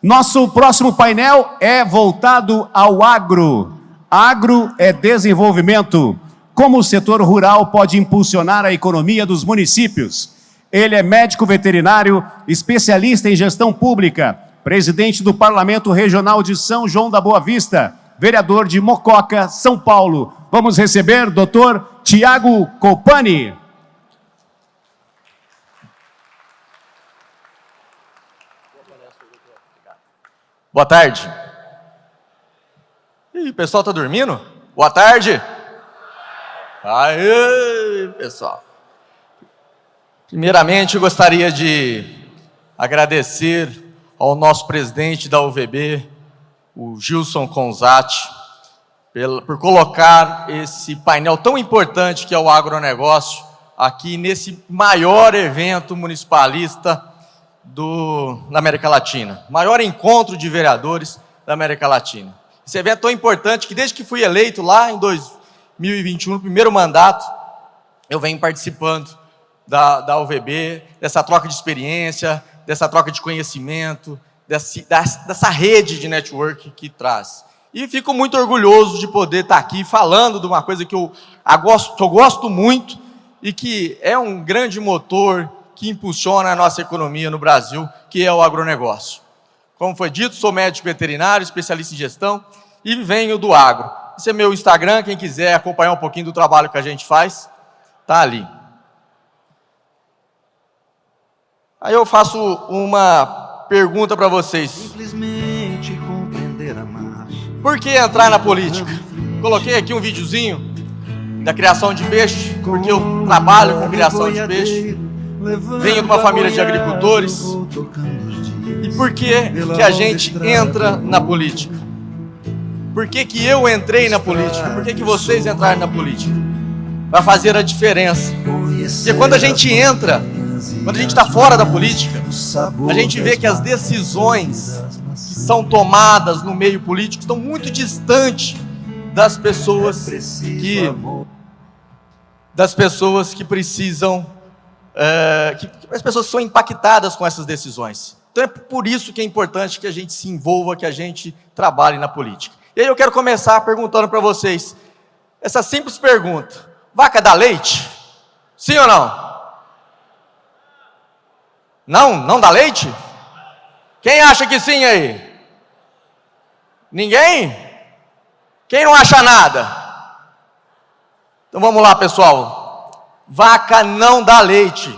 Nosso próximo painel é voltado ao agro. Agro é desenvolvimento. Como o setor rural pode impulsionar a economia dos municípios? Ele é médico veterinário, especialista em gestão pública, presidente do Parlamento Regional de São João da Boa Vista, vereador de Mococa, São Paulo. Vamos receber o Dr. Tiago Copani. Boa tarde. Ih, o pessoal tá dormindo? Boa tarde. Aê, pessoal. Primeiramente, eu gostaria de agradecer ao nosso presidente da UVB, o Gilson Conzatti, por colocar esse painel tão importante que é o agronegócio aqui nesse maior evento municipalista da América Latina, maior encontro de vereadores da América Latina. Esse evento é tão importante que desde que fui eleito lá em 2021, no primeiro mandato, eu venho participando da UVB, dessa troca de experiência, dessa troca de conhecimento, dessa rede de network que traz. E fico muito orgulhoso de poder estar aqui falando de uma coisa que eu gosto muito e que é um grande motor que impulsiona a nossa economia no Brasil, que é o agronegócio. Como foi dito, sou médico veterinário, especialista em gestão e venho do agro. Esse é meu Instagram, quem quiser acompanhar um pouquinho do trabalho que a gente faz, tá ali. Aí eu faço uma pergunta para vocês. Simplesmente compreender a marcha. Por que entrar na política? Coloquei aqui um videozinho da criação de peixe, porque eu trabalho com criação de peixe. Venho de uma família de agricultores. E por que a gente entra na política? Por que eu entrei na política? Por que vocês entraram na política? Vai fazer a diferença. Porque quando a gente entra, quando a gente está fora da política, a gente vê que as decisões que são tomadas no meio político estão muito distantes das pessoas que precisam, as pessoas que são impactadas com essas decisões. Então é por isso que é importante que a gente se envolva, que a gente trabalhe na política. E aí eu quero começar perguntando para vocês essa simples pergunta: vaca dá leite? Sim ou não? Não dá leite? Quem acha que sim aí? Ninguém? Quem não acha nada? Então vamos lá, pessoal. Vaca não dá leite.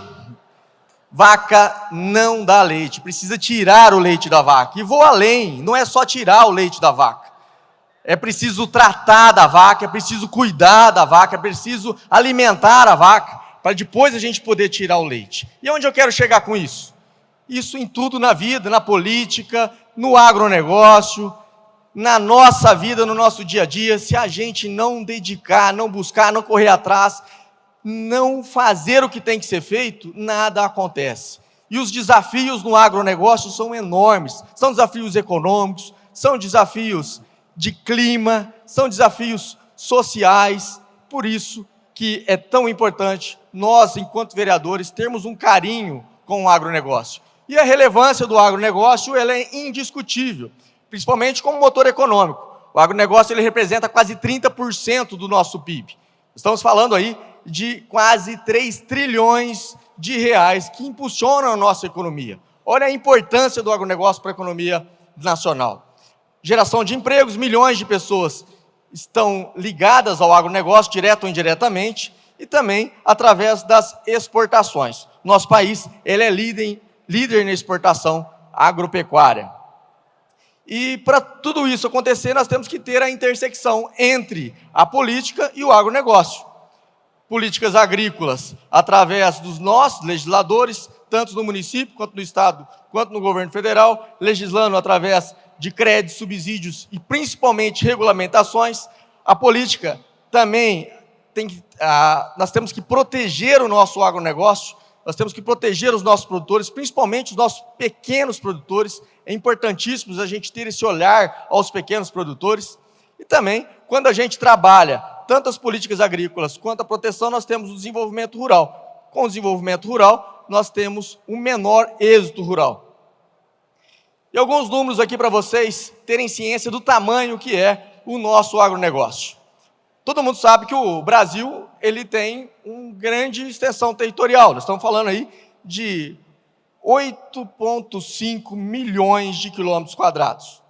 Vaca não dá leite. Precisa tirar o leite da vaca. E vou além, não é só tirar o leite da vaca. É preciso tratar da vaca, é preciso cuidar da vaca, é preciso alimentar a vaca, para depois a gente poder tirar o leite. E onde eu quero chegar com isso? Isso em tudo na vida, na política, no agronegócio, na nossa vida, no nosso dia a dia. Se a gente não dedicar, não buscar, não correr atrás, não fazer o que tem que ser feito, nada acontece. E os desafios no agronegócio são enormes. São desafios econômicos, são desafios de clima, são desafios sociais. Por isso que é tão importante nós, enquanto vereadores, termos um carinho com o agronegócio. E a relevância do agronegócio ela é indiscutível, principalmente como motor econômico. O agronegócio ele representa quase 30% do nosso PIB. Estamos falando aí de quase 3 trilhões de reais que impulsionam a nossa economia. Olha a importância do agronegócio para a economia nacional. Geração de empregos, milhões de pessoas estão ligadas ao agronegócio, direto ou indiretamente, e também através das exportações. Nosso país ele é líder na exportação agropecuária. E para tudo isso acontecer, nós temos que ter a intersecção entre a política e o agronegócio. Políticas agrícolas, através dos nossos legisladores, tanto no município, quanto no estado, quanto no governo federal, legislando através de créditos, subsídios e principalmente regulamentações. A política também nós temos que proteger o nosso agronegócio, nós temos que proteger os nossos produtores, principalmente os nossos pequenos produtores. É importantíssimo a gente ter esse olhar aos pequenos produtores. E também, quando a gente trabalha tanto as políticas agrícolas quanto a proteção, nós temos o desenvolvimento rural. Com o desenvolvimento rural, nós temos um menor êxito rural. E alguns números aqui para vocês terem ciência do tamanho que é o nosso agronegócio. Todo mundo sabe que o Brasil ele tem uma grande extensão territorial. Nós estamos falando aí de 8,5 milhões de quilômetros quadrados.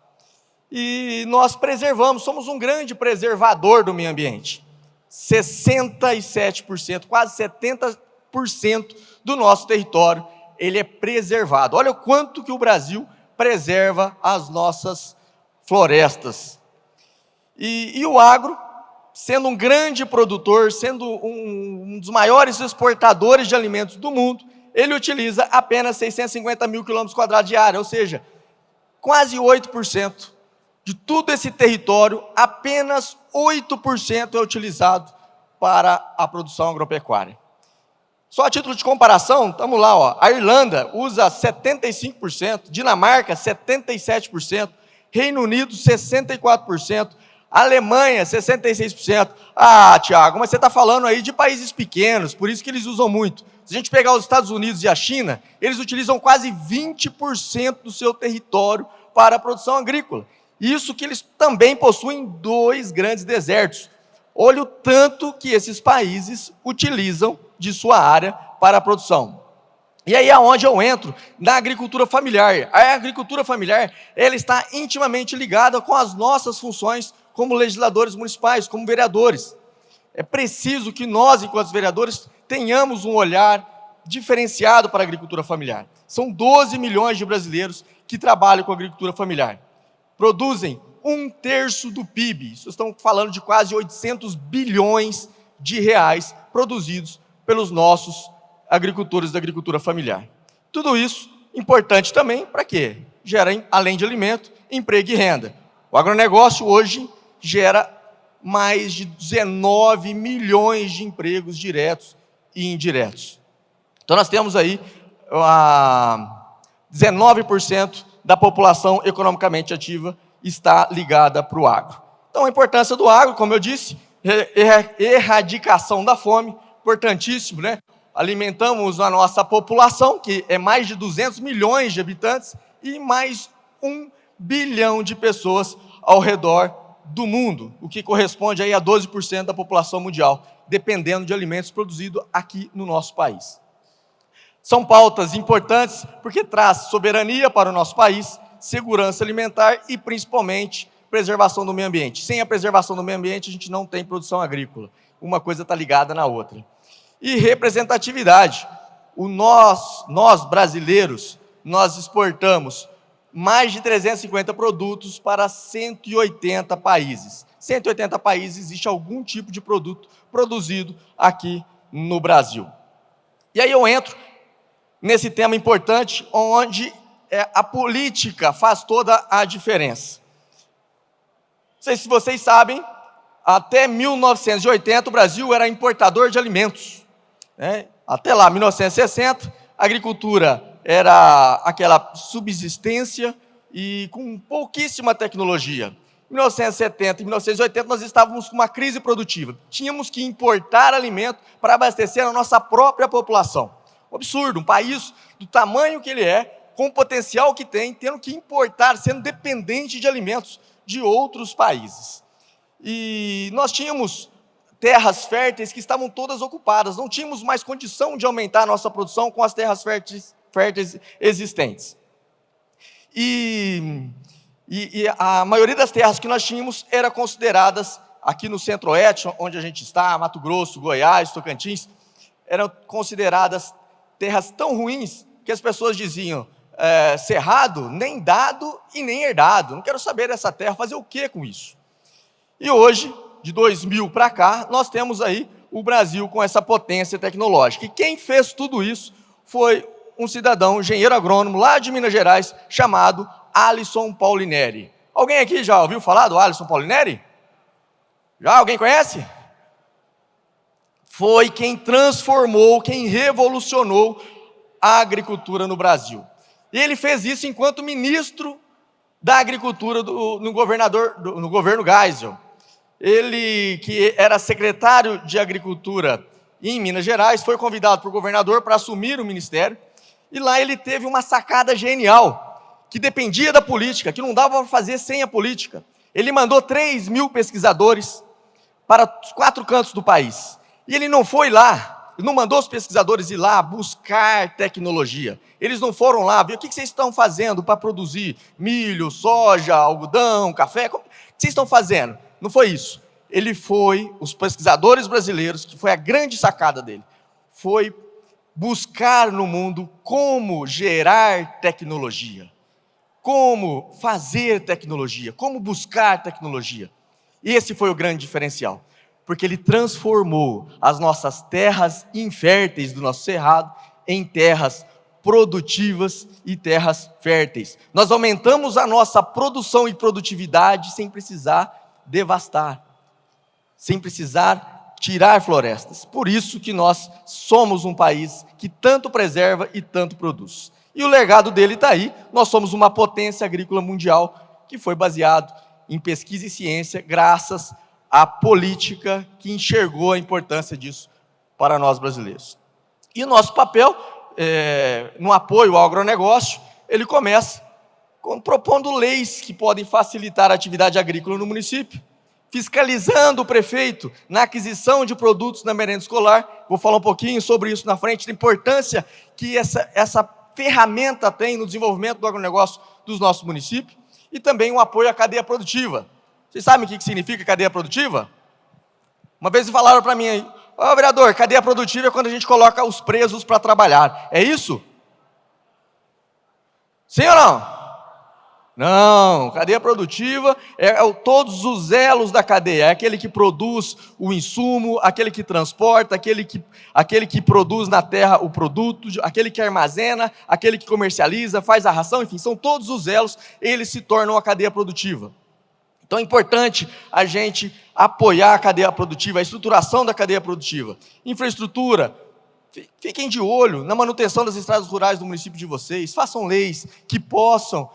E nós preservamos, somos um grande preservador do meio ambiente. 67%, quase 70% do nosso território, ele é preservado. Olha o quanto que o Brasil preserva as nossas florestas. E o agro, sendo um grande produtor, sendo um dos maiores exportadores de alimentos do mundo, ele utiliza apenas 650 mil quilômetros quadrados de área, ou seja, quase 8% de todo esse território, apenas 8% é utilizado para a produção agropecuária. Só a título de comparação, estamos lá, ó, a Irlanda usa 75%, Dinamarca 77%, Reino Unido 64%, Alemanha 66%. Ah, Tiago, mas você está falando aí de países pequenos, por isso que eles usam muito. Se a gente pegar os Estados Unidos e a China, eles utilizam quase 20% do seu território para a produção agrícola. Isso que eles também possuem 2 grandes desertos. Olha o tanto que esses países utilizam de sua área para a produção. E aí é onde eu entro na agricultura familiar. A agricultura familiar, ela está intimamente ligada com as nossas funções como legisladores municipais, como vereadores. É preciso que nós, enquanto vereadores, tenhamos um olhar diferenciado para a agricultura familiar. São 12 milhões de brasileiros que trabalham com a agricultura familiar. Produzem 1/3 do PIB. Isso estamos falando de quase 800 bilhões de reais produzidos pelos nossos agricultores da agricultura familiar. Tudo isso importante também para quê? Gera, além de alimento, emprego e renda. O agronegócio hoje gera mais de 19 milhões de empregos diretos e indiretos. Então nós temos aí 19% da população economicamente ativa está ligada para o agro. Então a importância do agro, como eu disse, erradicação da fome, importantíssimo, né? Alimentamos a nossa população, que é mais de 200 milhões de habitantes, e mais 1 bilhão de pessoas ao redor do mundo, o que corresponde aí a 12% da população mundial, dependendo de alimentos produzidos aqui no nosso país. São pautas importantes porque traz soberania para o nosso país, segurança alimentar e, principalmente, preservação do meio ambiente. Sem a preservação do meio ambiente, a gente não tem produção agrícola. Uma coisa está ligada na outra. E representatividade. Nós brasileiros, nós exportamos mais de 350 produtos para 180 países. 180 países existe algum tipo de produto produzido aqui no Brasil. E aí eu entro nesse tema importante, onde a política faz toda a diferença. Não sei se vocês sabem, até 1980 o Brasil era importador de alimentos, né? Até lá, 1960, a agricultura era aquela subsistência e com pouquíssima tecnologia. Em 1970 e 1980 nós estávamos com uma crise produtiva. Tínhamos que importar alimento para abastecer a nossa própria população. Um absurdo, um país do tamanho que ele é, com o potencial que tem, tendo que importar, sendo dependente de alimentos de outros países. E nós tínhamos terras férteis que estavam todas ocupadas, não tínhamos mais condição de aumentar a nossa produção com as terras férteis existentes. E a maioria das terras que nós tínhamos eram consideradas, aqui no Centro-Oeste, onde a gente está, Mato Grosso, Goiás, Tocantins, eram consideradas terras tão ruins que as pessoas diziam, cerrado, nem dado e nem herdado. Não quero saber dessa terra, fazer o que com isso? E hoje, de 2000 para cá, nós temos aí o Brasil com essa potência tecnológica. E quem fez tudo isso foi um cidadão, engenheiro agrônomo, lá de Minas Gerais, chamado Alisson Paulinelli. Alguém aqui já ouviu falar do Alisson Paulinelli? Já? Alguém conhece? Foi quem transformou, quem revolucionou a agricultura no Brasil. E ele fez isso enquanto ministro da agricultura no governo Geisel. Ele, que era secretário de agricultura em Minas Gerais, foi convidado por governador para assumir o ministério, e lá ele teve uma sacada genial, que dependia da política, que não dava para fazer sem a política. Ele mandou 3.000 pesquisadores para os 4 cantos do país. E ele não foi lá, ele não mandou os pesquisadores ir lá buscar tecnologia. Eles não foram lá ver o que vocês estão fazendo para produzir milho, soja, algodão, café. O que vocês estão fazendo? Não foi isso. Ele foi, os pesquisadores brasileiros, que foi a grande sacada dele, foi buscar no mundo como gerar tecnologia, como fazer tecnologia, como buscar tecnologia. Esse foi o grande diferencial, porque ele transformou as nossas terras inférteis do nosso cerrado em terras produtivas e terras férteis. Nós aumentamos a nossa produção e produtividade sem precisar devastar, sem precisar tirar florestas. Por isso que nós somos um país que tanto preserva e tanto produz. E o legado dele está aí. Nós somos uma potência agrícola mundial que foi baseado em pesquisa e ciência graças à política que enxergou a importância disso para nós brasileiros. E o nosso papel no apoio ao agronegócio, ele começa propondo leis que podem facilitar a atividade agrícola no município, fiscalizando o prefeito na aquisição de produtos na merenda escolar. Vou falar um pouquinho sobre isso na frente, da importância que essa ferramenta tem no desenvolvimento do agronegócio dos nossos municípios, e também o apoio à cadeia produtiva. Vocês sabem o que significa cadeia produtiva? Uma vez falaram para mim aí, vereador, cadeia produtiva é quando a gente coloca os presos para trabalhar. É isso? Sim ou não? Não, cadeia produtiva é todos os elos da cadeia, é aquele que produz o insumo, aquele que transporta, aquele que produz na terra o produto, aquele que armazena, aquele que comercializa, faz a ração, enfim, são todos os elos, eles se tornam a cadeia produtiva. Então é importante a gente apoiar a cadeia produtiva, a estruturação da cadeia produtiva. Infraestrutura, fiquem de olho na manutenção das estradas rurais do município de vocês, façam leis que possam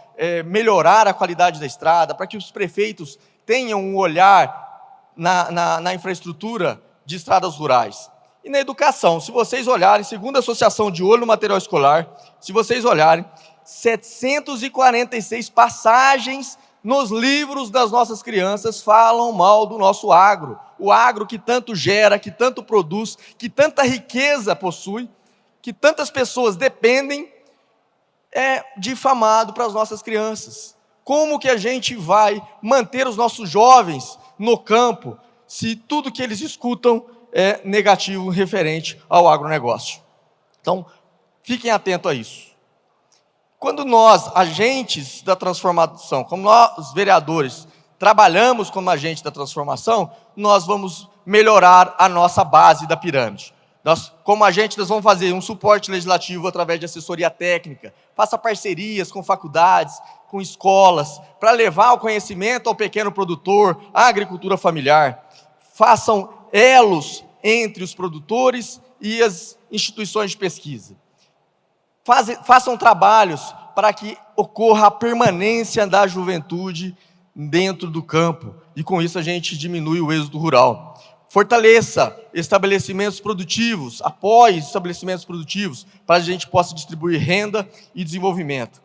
melhorar a qualidade da estrada, para que os prefeitos tenham um olhar na infraestrutura de estradas rurais. E na educação, se vocês olharem, segundo a Associação de Olho no Material Escolar, se vocês olharem, 746 passagens nos livros das nossas crianças falam mal do nosso agro. O agro que tanto gera, que tanto produz, que tanta riqueza possui, que tantas pessoas dependem, é difamado para as nossas crianças. Como que a gente vai manter os nossos jovens no campo se tudo que eles escutam é negativo referente ao agronegócio? Então, fiquem atentos a isso. Quando nós, agentes da transformação, como nós, vereadores, trabalhamos como agente da transformação, nós vamos melhorar a nossa base da pirâmide. Nós, como agente, nós vamos fazer um suporte legislativo através de assessoria técnica, faça parcerias com faculdades, com escolas, para levar o conhecimento ao pequeno produtor, à agricultura familiar. Façam elos entre os produtores e as instituições de pesquisa. Façam trabalhos para que ocorra a permanência da juventude dentro do campo, e com isso a gente diminui o êxodo rural. Fortaleça estabelecimentos produtivos, apoie estabelecimentos produtivos, para que a gente possa distribuir renda e desenvolvimento.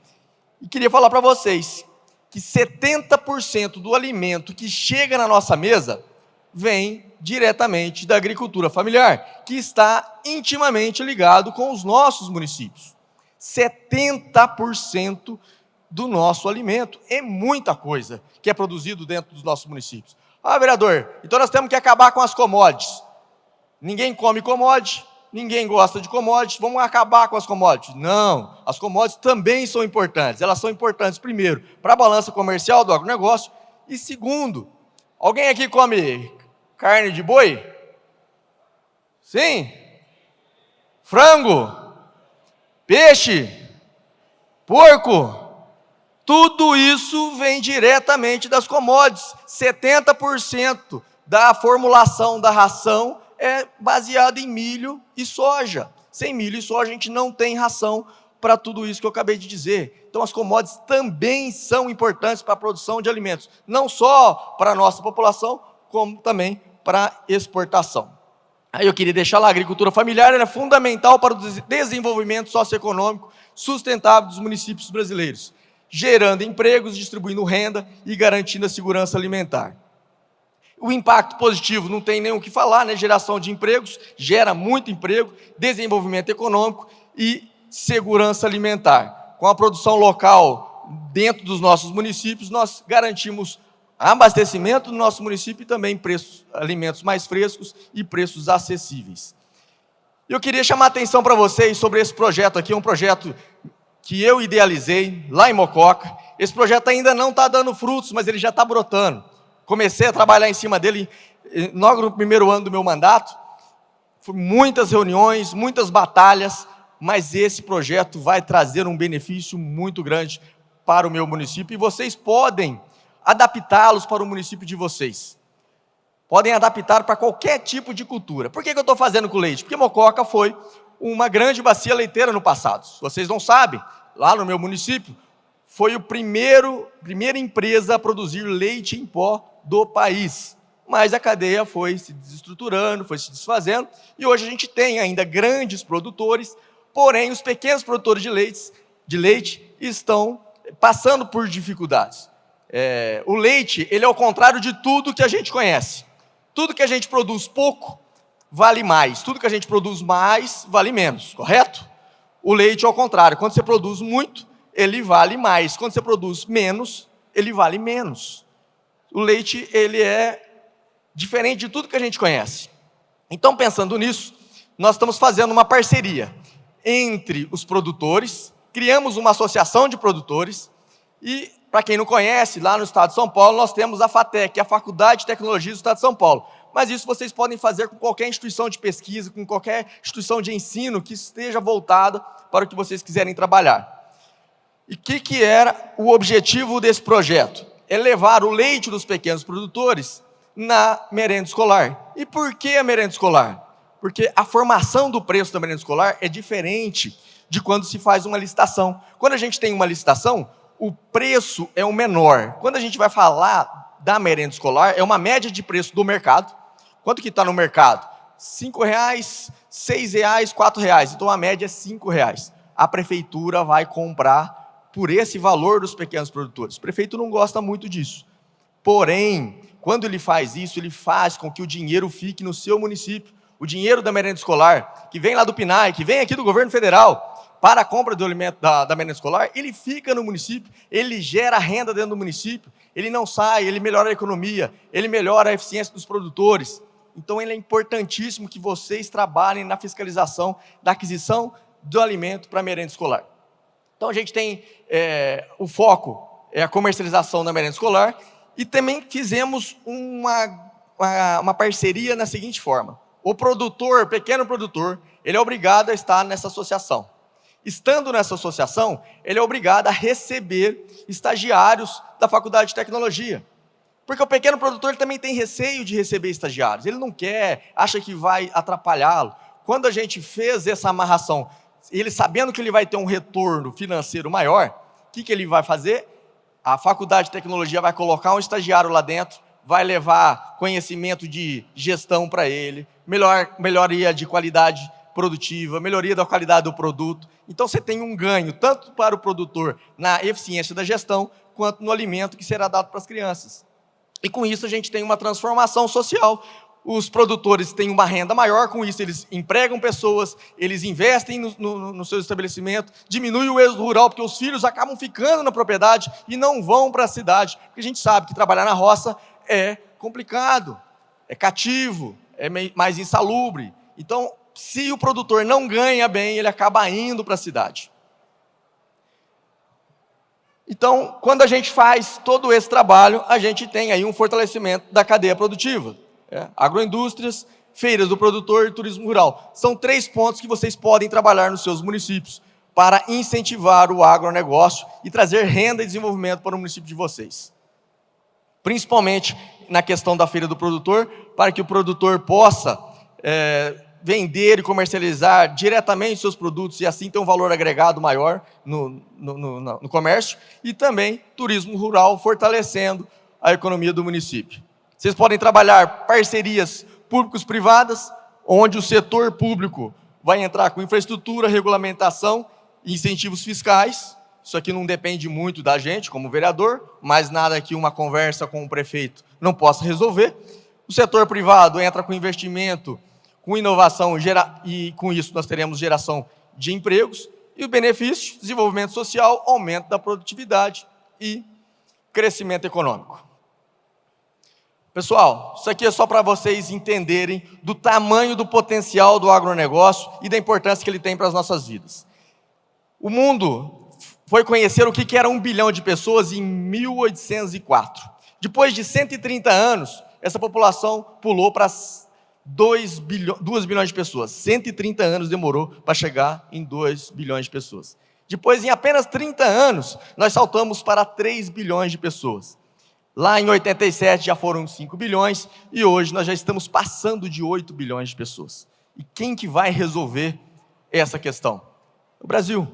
E queria falar para vocês que 70% do alimento que chega na nossa mesa vem diretamente da agricultura familiar, que está intimamente ligado com os nossos municípios. 70% do nosso alimento é muita coisa que é produzido dentro dos nossos municípios. Vereador, então nós temos que acabar com as commodities. Ninguém come commodity, ninguém gosta de commodities, vamos acabar com as commodities. Não, as commodities também são importantes. Elas são importantes, primeiro, para a balança comercial do agronegócio, e segundo, alguém aqui come carne de boi? Sim? Frango? Peixe? Porco? Tudo isso vem diretamente das commodities. 70% da formulação da ração é baseada em milho e soja. Sem milho e soja a gente não tem ração para tudo isso que eu acabei de dizer. Então as commodities também são importantes para a produção de alimentos, não só para a nossa população, como também para a exportação. Aí eu queria deixar lá, a agricultura familiar é fundamental para o desenvolvimento socioeconômico sustentável dos municípios brasileiros. gerando empregos, distribuindo renda e garantindo a segurança alimentar. O impacto positivo não tem nem o que falar, né? Geração de empregos, gera muito emprego, desenvolvimento econômico e segurança alimentar. Com a produção local dentro dos nossos municípios, nós garantimos abastecimento do nosso município e também preços, alimentos mais frescos e preços acessíveis. Eu queria chamar a atenção para vocês sobre esse projeto aqui, um projeto que eu idealizei lá em Mococa. Esse projeto ainda não está dando frutos, mas ele já está brotando. Comecei a trabalhar em cima dele logo no primeiro ano do meu mandato. Foi muitas reuniões, muitas batalhas, mas esse projeto vai trazer um benefício muito grande para o meu município e vocês podem adaptá-los para o município de vocês. Podem adaptar para qualquer tipo de cultura. Por que eu estou fazendo com leite? Porque Mococa foi uma grande bacia leiteira no passado. Se vocês não sabem, lá no meu município, foi a primeira empresa a produzir leite em pó do país. Mas a cadeia foi se desestruturando, foi se desfazendo, e hoje a gente tem ainda grandes produtores, porém os pequenos produtores de leite estão passando por dificuldades. O leite, ele é o contrário de tudo que a gente conhece. Tudo que a gente produz pouco, vale mais. Tudo que a gente produz mais, vale menos, correto? O leite é o contrário. Quando você produz muito, ele vale mais. Quando você produz menos, ele vale menos. O leite, ele é diferente de tudo que a gente conhece. Então, pensando nisso, nós estamos fazendo uma parceria entre os produtores, criamos uma associação de produtores e, para quem não conhece, lá no estado de São Paulo, nós temos a FATEC, que é a Faculdade de Tecnologia do Estado de São Paulo. Mas isso vocês podem fazer com qualquer instituição de pesquisa, com qualquer instituição de ensino que esteja voltada para o que vocês quiserem trabalhar. E o que era o objetivo desse projeto? É levar o leite dos pequenos produtores na merenda escolar. E por que a merenda escolar? Porque a formação do preço da merenda escolar é diferente de quando se faz uma licitação. Quando a gente tem uma licitação, o preço é o menor. Quando a gente vai falar da merenda escolar, é uma média de preço do mercado. Quanto que está no mercado? R$ 5,00, R$ 6,00, R$ 4,00. Então a média é R$ 5,00. A prefeitura vai comprar por esse valor dos pequenos produtores. O prefeito não gosta muito disso. Porém, quando ele faz isso, ele faz com que o dinheiro fique no seu município. O dinheiro da merenda escolar, que vem lá do PNAE, que vem aqui do governo federal, para a compra do alimento da merenda escolar, ele fica no município, ele gera renda dentro do município, ele não sai, ele melhora a economia, ele melhora a eficiência dos produtores. Então, ele é importantíssimo que vocês trabalhem na fiscalização da aquisição do alimento para a merenda escolar. Então, a gente tem o foco, é a comercialização da merenda escolar, e também fizemos uma parceria na seguinte forma. O produtor, pequeno produtor, ele é obrigado a estar nessa associação. Estando nessa associação, ele é obrigado a receber estagiários da Faculdade de Tecnologia. Porque o pequeno produtor ele também tem receio de receber estagiários. Ele não quer, acha que vai atrapalhá-lo. Quando a gente fez essa amarração, ele sabendo que ele vai ter um retorno financeiro maior, o que ele vai fazer? A Faculdade de Tecnologia vai colocar um estagiário lá dentro, vai levar conhecimento de gestão para ele, melhoria de qualidade produtiva, melhoria da qualidade do produto. Então você tem um ganho tanto para o produtor na eficiência da gestão, quanto no alimento que será dado para as crianças. E com isso a gente tem uma transformação social. Os produtores têm uma renda maior, com isso eles empregam pessoas, eles investem no seu estabelecimento, diminui o êxodo rural, porque os filhos acabam ficando na propriedade e não vão para a cidade, porque a gente sabe que trabalhar na roça é complicado, é cativo, é mais insalubre. Então, se o produtor não ganha bem, ele acaba indo para a cidade. Então, quando a gente faz todo esse trabalho, a gente tem aí um fortalecimento da cadeia produtiva. Agroindústrias, feiras do produtor e turismo rural. São 3 pontos que vocês podem trabalhar nos seus municípios para incentivar o agronegócio e trazer renda e desenvolvimento para o município de vocês. Principalmente na questão da feira do produtor, para que o produtor possa vender e comercializar diretamente seus produtos e assim ter um valor agregado maior no comércio, e também turismo rural, fortalecendo a economia do município. Vocês podem trabalhar parcerias públicos-privadas, onde o setor público vai entrar com infraestrutura, regulamentação e incentivos fiscais, Isso aqui não depende muito da gente, como vereador, mas nada que uma conversa com o prefeito não possa resolver. O setor privado entra com investimento, com inovação, e com isso nós teremos geração de empregos, e o benefício, desenvolvimento social, aumento da produtividade e crescimento econômico. Pessoal, isso aqui é só para vocês entenderem do tamanho do potencial do agronegócio e da importância que ele tem para as nossas vidas. O mundo foi conhecer o que era 1 bilhão de pessoas em 1804. Depois de 130 anos, essa população pulou para 2 bilhões de pessoas. 130 anos demorou para chegar em 2 bilhões de pessoas. Depois, em apenas 30 anos, nós saltamos para 3 bilhões de pessoas. Lá em 87 já foram 5 bilhões e hoje nós já estamos passando de 8 bilhões de pessoas. E quem que vai resolver essa questão? O Brasil,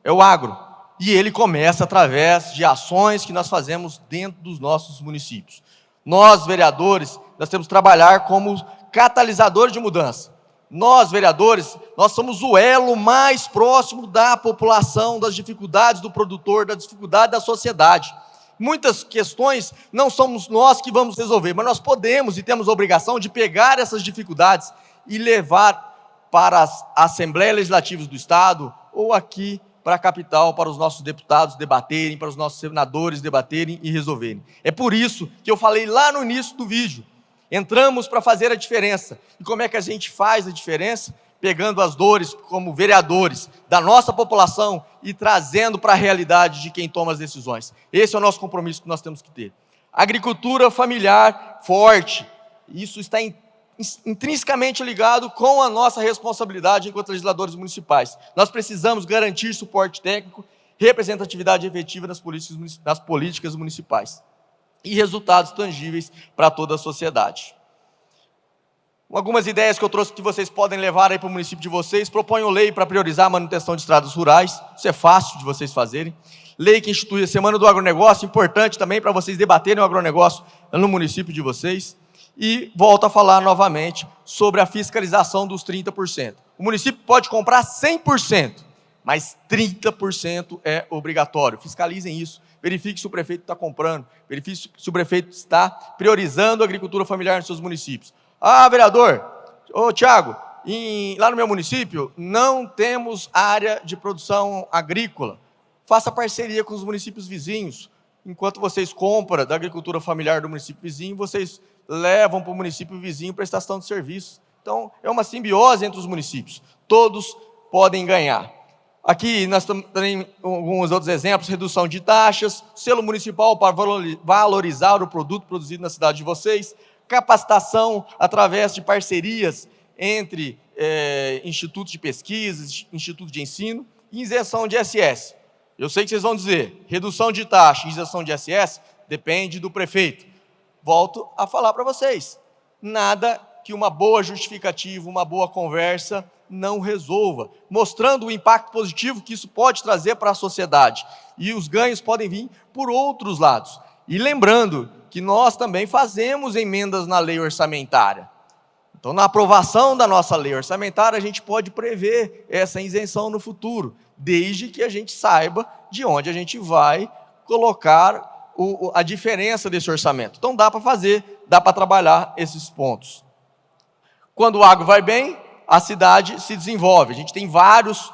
é o agro. E ele começa através de ações que nós fazemos dentro dos nossos municípios. Nós, vereadores, nós temos que trabalhar como catalisadores de mudança. Nós, vereadores, nós somos o elo mais próximo da população, das dificuldades do produtor, da dificuldade da sociedade. Muitas questões não somos nós que vamos resolver, mas nós podemos e temos a obrigação de pegar essas dificuldades e levar para as Assembleias Legislativas do Estado ou aqui para a capital, para os nossos deputados debaterem, para os nossos senadores debaterem e resolverem. É por isso que eu falei lá no início do vídeo, entramos para fazer a diferença. E como é que a gente faz a diferença? Pegando as dores como vereadores da nossa população e trazendo para a realidade de quem toma as decisões. Esse é o nosso compromisso que nós temos que ter. Agricultura familiar forte, isso está intrinsecamente ligado com a nossa responsabilidade enquanto legisladores municipais. Nós precisamos garantir suporte técnico, representatividade efetiva nas políticas municipais e resultados tangíveis para toda a sociedade. Algumas ideias que eu trouxe que vocês podem levar aí para o município de vocês. Proponho lei para priorizar a manutenção de estradas rurais, isso é fácil de vocês fazerem. Lei que institui a Semana do Agronegócio, importante também para vocês debaterem o agronegócio no município de vocês. E volto a falar novamente sobre a fiscalização dos 30%. O município pode comprar 100%, mas 30% é obrigatório. Fiscalizem isso, verifique se o prefeito está comprando, verifique se o prefeito está priorizando a agricultura familiar nos seus municípios. Ah, vereador, Tiago, lá no meu município não temos área de produção agrícola. Faça parceria com os municípios vizinhos. Enquanto vocês compram da agricultura familiar do município vizinho, vocês levam para o município vizinho prestação de serviço. Então, é uma simbiose entre os municípios. Todos podem ganhar. Aqui nós temos alguns outros exemplos, redução de taxas, selo municipal para valorizar o produto produzido na cidade de vocês, capacitação através de parcerias entre institutos de pesquisa, institutos de ensino e isenção de ISS. Eu sei que vocês vão dizer, redução de taxa e isenção de ISS depende do prefeito. Volto a falar para vocês, nada que uma boa justificativa, uma boa conversa não resolva, mostrando o impacto positivo que isso pode trazer para a sociedade. E os ganhos podem vir por outros lados. E lembrando que nós também fazemos emendas na lei orçamentária. Então, na aprovação da nossa lei orçamentária, a gente pode prever essa isenção no futuro, desde que a gente saiba de onde a gente vai colocar a diferença desse orçamento. Então, dá para fazer, dá para trabalhar esses pontos. Quando o agro vai bem, a cidade se desenvolve. A gente tem vários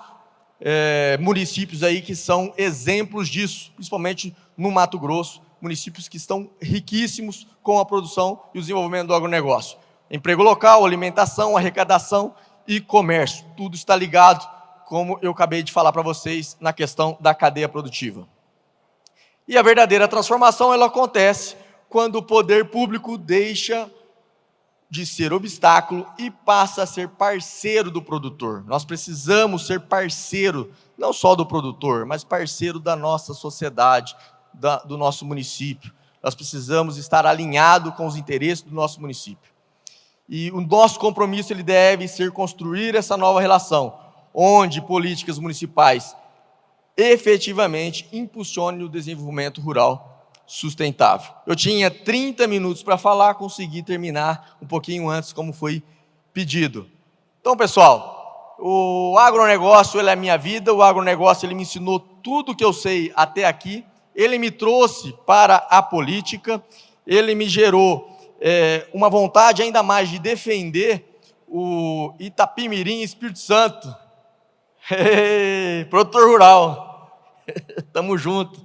municípios aí que são exemplos disso, principalmente no Mato Grosso, municípios que estão riquíssimos com a produção e o desenvolvimento do agronegócio. Emprego local, alimentação, arrecadação e comércio. Tudo está ligado, como eu acabei de falar para vocês, na questão da cadeia produtiva. E a verdadeira transformação, ela acontece quando o poder público deixa de ser obstáculo e passa a ser parceiro do produtor. Nós precisamos ser parceiro, não só do produtor, mas parceiro da nossa sociedade, do nosso município. Nós precisamos estar alinhado com os interesses do nosso município. E o nosso compromisso ele deve ser construir essa nova relação, onde políticas municipais efetivamente impulsionem o desenvolvimento rural sustentável. Eu tinha 30 minutos para falar, consegui terminar um pouquinho antes, como foi pedido. Então, pessoal, o agronegócio ele é a minha vida, o agronegócio ele me ensinou tudo que eu sei até aqui, ele me trouxe para a política, ele me gerou uma vontade ainda mais de defender o Itapimirim Espírito Santo. Produtor rural, estamos juntos.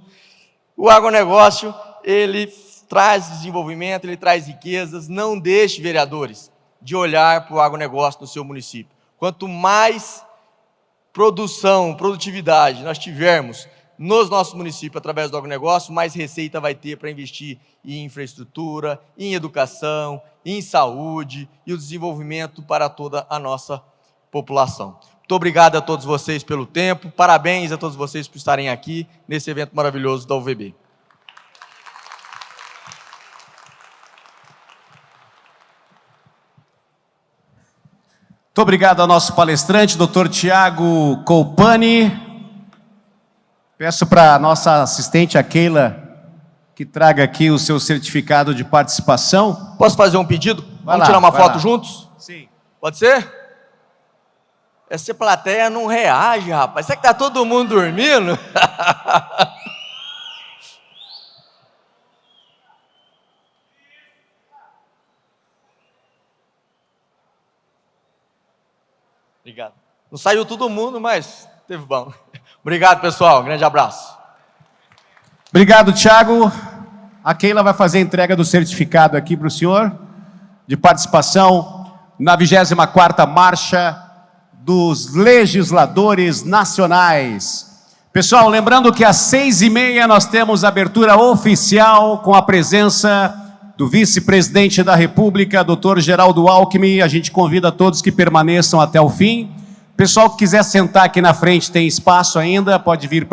O agronegócio, ele traz desenvolvimento, ele traz riquezas. Não deixe, vereadores, de olhar para o agronegócio no seu município. Quanto mais produtividade nós tivermos nos nossos municípios através do agronegócio, mais receita vai ter para investir em infraestrutura, em educação, em saúde e o desenvolvimento para toda a nossa população. Muito obrigado a todos vocês pelo tempo, parabéns a todos vocês por estarem aqui nesse evento maravilhoso da UVB. Muito obrigado ao nosso palestrante, Dr. Tiago Colpani. Peço para a nossa assistente, a Keila, que traga aqui o seu certificado de participação. Posso fazer um pedido? Vai Vamos lá, tirar uma vai foto lá. juntos? Sim. Pode ser? Essa plateia não reage, rapaz. Será que está todo mundo dormindo? Obrigado. Não saiu todo mundo, mas teve bom. Obrigado, pessoal. Um grande abraço. Obrigado, Tiago. A Keila vai fazer a entrega do certificado aqui para o senhor, de participação na 24ª Marcha dos Legisladores Nacionais. Pessoal, lembrando que às 6h30 nós temos abertura oficial com a presença do vice-presidente da República, Dr. Geraldo Alckmin. A gente convida todos que permaneçam até o fim. Pessoal que quiser sentar aqui na frente, tem espaço ainda, pode vir para